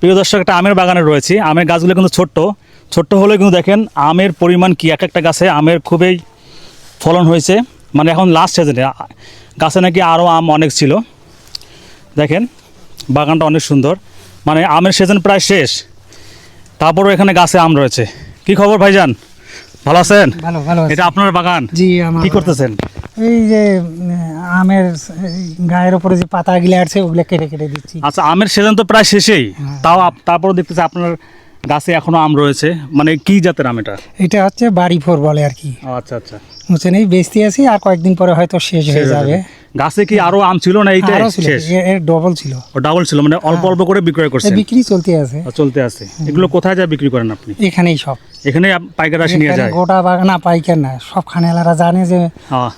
প্রিয় দর্শক, একটা আমের বাগানে রয়েছি। আমের গাছগুলো কিন্তু ছোট্ট ছোট্ট হলেও কিন্তু দেখেন আমের পরিমাণ কি, এক একটা গাছে আমের খুবই ফলন হয়েছে। মানে এখন লাস্ট সিজনে গাছে নাকি আরও আম অনেক ছিল। দেখেন বাগানটা অনেক সুন্দর, মানে আমের সিজন প্রায় শেষ, তারপরও এখানে গাছে আম রয়েছে। কি খবর ভাইজান, ভালো আছেন? ভালো ভালো এটা আপনার বাগান? জি আমার কি করতেছেন? এই যে আমের গায়ের উপরে যে পাতাগুলো আছে ওগুলো কেটে কেটে দিচ্ছি। আচ্ছা, আমের সিজন তো প্রায় শেষেই, তাও তারপরও দেখতেছি আপনার গাছে এখনো আম রয়েছে। মানে কি জাতের আম এটা? এটা হচ্ছে বাড়ি ফোর বলে আর কি, ও আচ্ছা আচ্ছা, বুঝছেন? এই বেচতে আছি, আর কয়েকদিন পরে হয়তো শেষ হয়ে যাবে। গাছে কি আরো আম ছিল না এইটা আরো ছিল, শেষ? এর ডবল ছিল। ও ডাবল ছিল, মানে অল্প অল্প করে বিক্রয় করছেন? বিক্রি চলতে আছে, চলতে আছে। এগুলো কোথায় যা বিক্রি করেন আপনি? এখানেই সব। এখানে পাইকার আসে নিয়ে এখানে যায়? গোটা বাগান না, পাইকার না, সব খানেলারা জানে যে হ্যাঁ।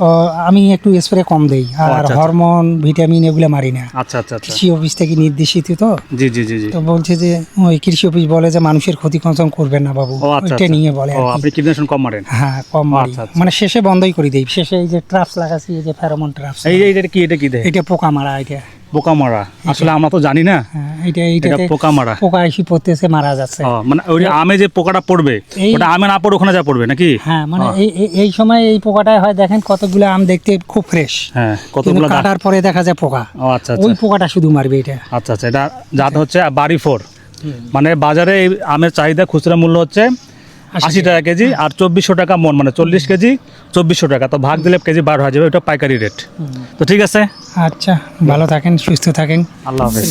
আমি একটু স্প্রে কম দেই, আর আচ্ছা, আচ্ছা। হরমোন ভিটামিন এগুলো মারি না। আচ্ছা আচ্ছা আচ্ছা, কৃষি অফিস থেকে নির্দেশিত তো। জি জি জি জি। তো বলছে যে ওই কৃষি অফিস বলে যে মানুষের ক্ষতি কনসম করবেন না বাবু, ও আচ্ছা ওইটা আচ্ছা। নিয়ে বলে ও আর কি। আপনি কীটনাশক কম মারেন? হ্যাঁ কম মারি, আচ্ছা, আচ্ছা। মানে শেষে বন্ধই করে দেই। শেষে এই যে ট্রাপস লাগাচ্ছি, এই যে ফেরোমন ট্রাপস, এটা কি, এটা কি দেয়? এটা পোকা মারা। এটা পোকা মারা? আসলে আমরা তো জানি না। হ্যাঁ, এটা এটা এইটাতে পোকা মারা? পোকা এসে পড়তেছে, মারা যাচ্ছে। ও, মানে ওই আমে যে পোকাটা পড়বে এই- ওটা আমে না পড়ে ওখানে যা পড়বে নাকি? হ্যাঁ, মানে ও। এই সময় এই পোকাটা হয়, দেখেন কতগুলো আম দেখতে খুব ফ্রেশ, হ্যাঁ, কিন্তু কতগুলো কাটার পরে দেখা যায় পোকা। ও আচ্ছা আচ্ছা ওই পোকাটা শুধু মারবে এটা। আচ্ছা আচ্ছা। এটা জাত হচ্ছে বাড়ি ফোর। মানে বাজারে এই আমের চাহিদা খুচরা মূল্য হচ্ছে 80 টাকা কেজি, আর 2400 টাকা মন, মানে 40 কেজি 2400 টাকা। তো ভাগ দিলে কেজি 12 হয়ে যাবে, ওটা পাইকারি রেট। তো ঠিক আছে, আচ্ছা, ভালো থাকেন, সুস্থ থাকেন। আল্লাহ হাফেজ।